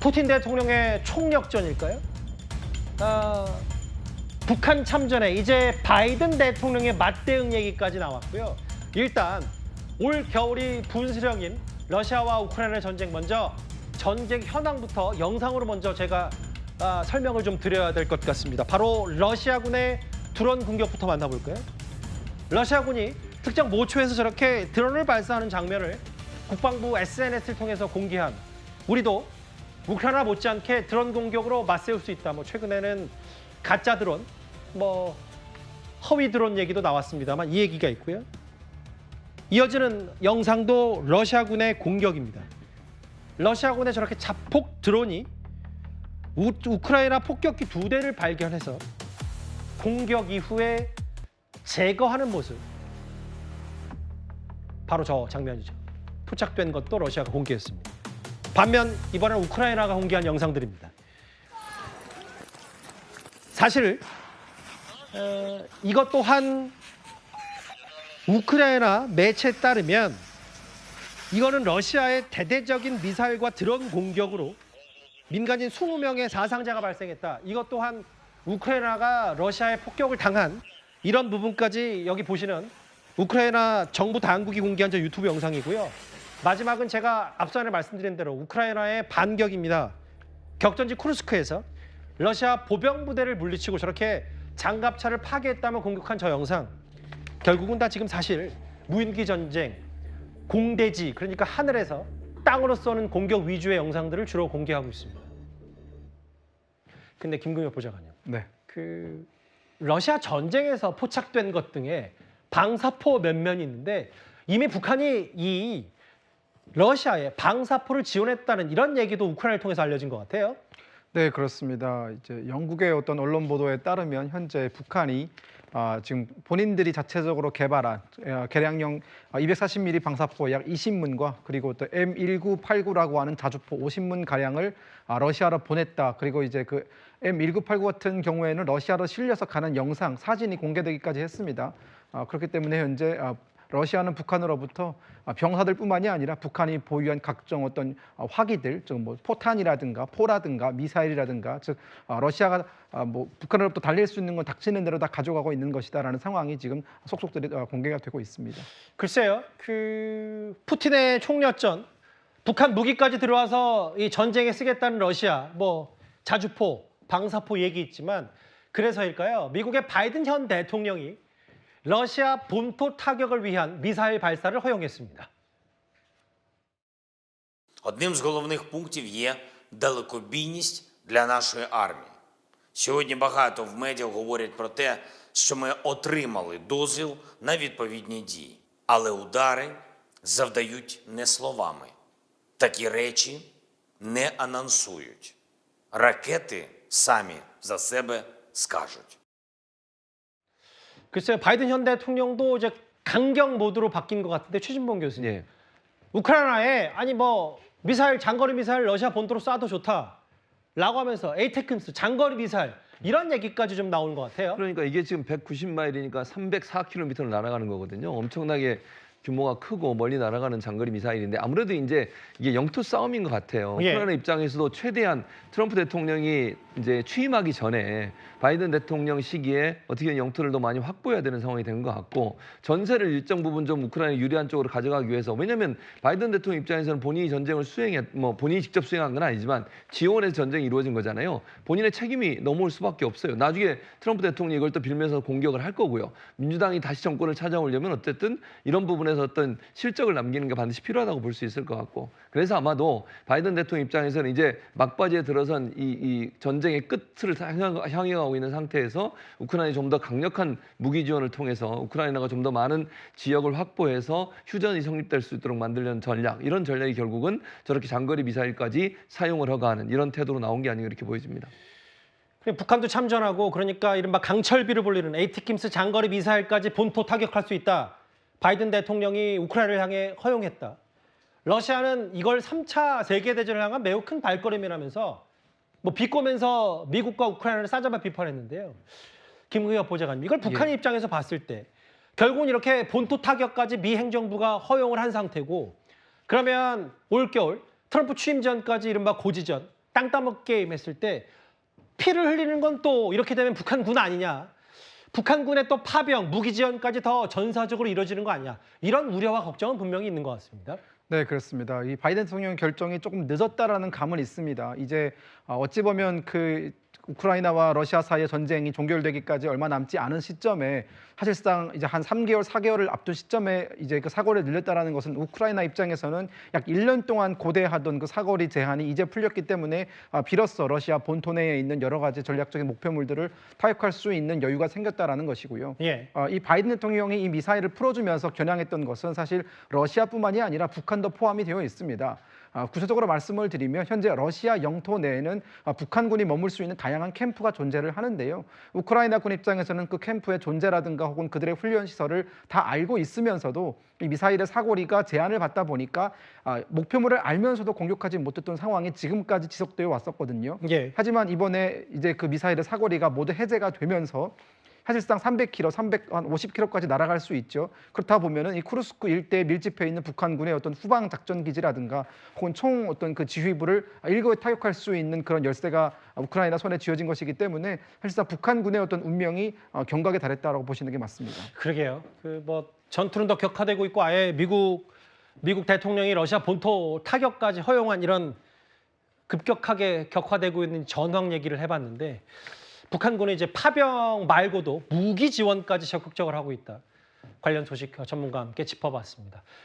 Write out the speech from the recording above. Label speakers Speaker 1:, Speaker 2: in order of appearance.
Speaker 1: 푸틴 대통령의 총력전일까요? 북한 참전에 이제 바이든 대통령의 맞대응 얘기까지 나왔고요. 일단 올 겨울이 분수령인 러시아와 우크라이나 전쟁, 먼저 전쟁 현황부터 영상으로 먼저 제가 설명을 좀 드려야 될 것 같습니다. 바로 러시아군의 드론 공격부터 만나볼까요? 러시아군이 특정 모초에서 저렇게 드론을 발사하는 장면을 국방부 SNS를 통해서 공개한, 우리도 우크라이나 못지않게 드론 공격으로 맞세울 수 있다. 최근에는 가짜 드론, 허위 드론 얘기도 나왔습니다만 이 얘기가 있고요. 이어지는 영상도 러시아군의 공격입니다. 러시아군의 저렇게 자폭 드론이 우크라이나 폭격기 2대를 발견해서 공격 이후에 제거하는 모습. 바로 저 장면이죠. 포착된 것도 러시아가 공개했습니다. 반면 이번엔 우크라이나가 공개한 영상들입니다. 사실 이것 또한 우크라이나 매체에 따르면 이거는 러시아의 대대적인 미사일과 드론 공격으로 민간인 20명의 사상자가 발생했다. 이것 또한 우크라이나가 러시아의 폭격을 당한 이런 부분까지 여기 보시는 우크라이나 정부 당국이 공개한 저 유튜브 영상이고요. 마지막은 제가 앞전에 말씀드린 대로 우크라이나의 반격입니다. 격전지 쿠르스크에서 러시아 보병 부대를 물리치고 저렇게 장갑차를 파괴했다며 공격한 저 영상. 결국은 다 지금 사실 무인기 전쟁, 공대지, 그러니까 하늘에서 땅으로 쏘는 공격 위주의 영상들을 주로 공개하고 있습니다. 근데 김금엽 보좌관님,
Speaker 2: 네.
Speaker 1: 러시아 전쟁에서 포착된 것 등에 방사포 몇 면이 있는데 이미 북한이 이 러시아에 방사포를 지원했다는 이런 얘기도 우크라이나를 통해서 알려진 것 같아요.
Speaker 2: 네, 그렇습니다. 이제 영국의 어떤 언론 보도에 따르면 현재 북한이 지금 본인들이 자체적으로 개발한 개량형 240mm 방사포 약 20문과 그리고 또 M1989라고 하는 자주포 50문 가량을 러시아로 보냈다. 그리고 이제 그 M1989 같은 경우에는 러시아로 실려서 가는 영상, 사진이 공개되기까지 했습니다. 그렇기 때문에 현재 러시아는 북한으로부터 병사들뿐만이 아니라 북한이 보유한 각종 어떤 화기들, 즉 포탄이라든가 포라든가 미사일이라든가, 즉 러시아가 북한으로부터 달릴 수 있는 건 닥치는 대로 다 가져가고 있는 것이다라는 상황이 지금 속속들이 공개가 되고 있습니다.
Speaker 1: 글쎄요, 푸틴의 총력전, 북한 무기까지 들어와서 이 전쟁에 쓰겠다는 러시아, 자주포, 방사포 얘기 있지만 그래서일까요? 미국의 바이든 현 대통령이 러시아 본토 타격을 위한 미사일 발사를 허용했습니다.
Speaker 3: Одним з головних пунктів є далекобійність для нашої армії. Сьогодні багато в медіа говорять про те, що ми отримали дозвіл на відповідні дії. Але удари завдають не словами. Такі речі не анонсують. Ракети самі за себе скажуть.
Speaker 1: 글쎄요, 바이든 현 대통령도 이제 강경 모드로 바뀐 것 같은데, 최진봉 교수님.
Speaker 4: 예.
Speaker 1: 우크라이나에 미사일, 장거리 미사일 러시아 본토로 쏴도 좋다라고 하면서 에이테크임스, 장거리 미사일 이런 얘기까지 좀 나오는 것 같아요.
Speaker 4: 그러니까 이게 지금 190마일이니까 304km를 날아가는 거거든요. 엄청나게 규모가 크고 멀리 날아가는 장거리 미사일인데 아무래도 이제 이게 영토 싸움인 것 같아요.
Speaker 1: 예.
Speaker 4: 우크라이나 입장에서도 최대한 트럼프 대통령이 이제 취임하기 전에 바이든 대통령 시기에 어떻게든 영토를 더 많이 확보해야 되는 상황이 된 것 같고, 전세를 일정 부분 좀 우크라이나 유리한 쪽으로 가져가기 위해서, 왜냐하면 바이든 대통령 입장에서는 본인이 전쟁을 본인이 직접 수행한 건 아니지만 지원해서 전쟁이 이루어진 거잖아요. 본인의 책임이 넘어올 수밖에 없어요. 나중에 트럼프 대통령이 이걸 또 빌면서 공격을 할 거고요. 민주당이 다시 정권을 찾아오려면 어쨌든 이런 부분에서 어떤 실적을 남기는 게 반드시 필요하다고 볼 수 있을 것 같고, 그래서 아마도 바이든 대통령 입장에서는 이제 막바지에 들어선 이 전쟁의 끝을 향해 가고 있는 상태에서 우크라이나에 좀 더 강력한 무기 지원을 통해서 우크라이나가 좀 더 많은 지역을 확보해서 휴전이 성립될 수 있도록 만들려는 전략, 이런 전략이 결국은 저렇게 장거리 미사일까지 사용을 허가하는 이런 태도로 나온 게 아닌가 이렇게 보여집니다.
Speaker 1: 북한도 참전하고, 그러니까 이른바 강철비로 불리는 에이테크임스 장거리 미사일까지 본토 타격할 수 있다. 바이든 대통령이 우크라이나를 향해 허용했다. 러시아는 이걸 3차 세계대전을 향한 매우 큰 발걸음이라면서 비꼬면서 미국과 우크라이나를 싸잡아 비판했는데요. 김금엽 보좌관님, 이걸 북한의 입장에서 봤을 때 결국은 이렇게 본토 타격까지 미 행정부가 허용을 한 상태고, 그러면 올겨울 트럼프 취임 전까지 이른바 고지전, 땅 따먹 게임 했을 때 피를 흘리는 건 또 이렇게 되면 북한군 아니냐. 북한군의 또 파병, 무기 지원까지 더 전사적으로 이루어지는 거 아니냐. 이런 우려와 걱정은 분명히 있는 것 같습니다.
Speaker 2: 네, 그렇습니다. 이 바이든 대통령 결정이 조금 늦었다라는 감은 있습니다. 이제 어찌 보면 그 우크라이나와 러시아 사이의 전쟁이 종결되기까지 얼마 남지 않은 시점에 사실상 이제 한 3개월, 4개월을 앞둔 시점에 이제 그 사거리를 늘렸다라는 것은 우크라이나 입장에서는 약 1년 동안 고대하던 그 사거리 제한이 이제 풀렸기 때문에 비로소 러시아 본토 내에 있는 여러 가지 전략적인 목표물들을 타격할 수 있는 여유가 생겼다라는 것이고요.
Speaker 1: 예.
Speaker 2: 이 바이든 대통령이 이 미사일을 풀어주면서 겨냥했던 것은 사실 러시아뿐만이 아니라 북한도 포함이 되어 있습니다. 구체적으로 말씀을 드리면 현재 러시아 영토 내에는 북한군이 머물 수 있는 다양한 캠프가 존재를 하는데요. 우크라이나군 입장에서는 그 캠프의 존재라든가 혹은 그들의 훈련 시설을 다 알고 있으면서도 이 미사일의 사거리가 제한을 받다 보니까 목표물을 알면서도 공격하지 못했던 상황이 지금까지 지속되어 왔었거든요.
Speaker 1: 예.
Speaker 2: 하지만 이번에 이제 그 미사일의 사거리가 모두 해제가 되면서 사실상 300km, 350km까지 날아갈 수 있죠. 그렇다 보면은 이 쿠르스크 일대에 밀집해 있는 북한군의 어떤 후방 작전 기지라든가 혹은 총 어떤 그 지휘부를 일거에 타격할 수 있는 그런 열쇠가 우크라이나 손에 쥐어진 것이기 때문에 사실상 북한군의 어떤 운명이 경각에 달했다라고 보시는 게 맞습니다.
Speaker 1: 그러게요. 그 뭐 전투는 더 격화되고 있고 아예 미국 대통령이 러시아 본토 타격까지 허용한 이런 급격하게 격화되고 있는 전황 얘기를 해봤는데 북한군은 이제 파병 말고도 무기 지원까지 적극적으로 하고 있다. 관련 소식 전문가와 함께 짚어봤습니다.